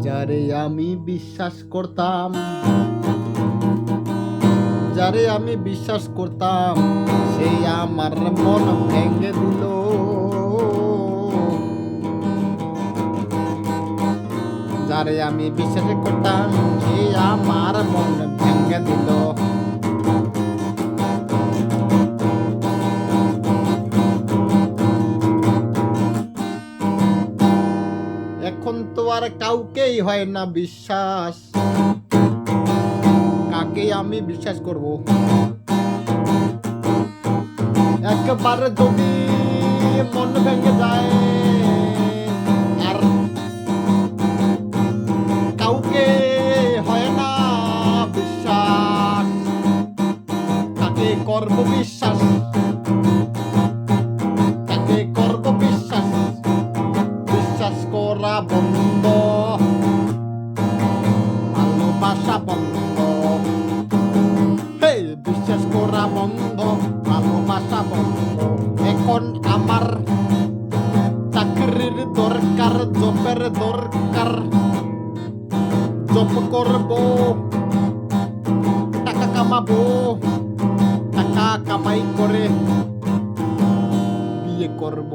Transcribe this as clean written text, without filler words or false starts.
যারে আমি বিশ্বাস করতাম, যারে আমি বিশ্বাস করতাম, সেই আমার মন ভেঙে দিল। যারে আমি বিশ্বাস করতাম, সে আমার মন ভেঙে দিল। এখন তো আর কাউকেই হয় না বিশ্বাস, কাকে আমি বিশ্বাস করব? একবার যদি মন ভেঙে যায়, আর কাউকে হয় না বিশ্বাস, কাকে করব বিশ্বাস? কাকে করব বিশ্বাস? বিশ্বাস করা বন্ধ, ভালোবাসা বন্ধ। হে, বিশ্বাস করা বন্ধ, ভালোবাসা বন্ধ। এখন আমার চাকরির দরকার, জবের দরকার। জব করব, টাকা কামাবো, টাকা কামাই করে বিয়ে করব।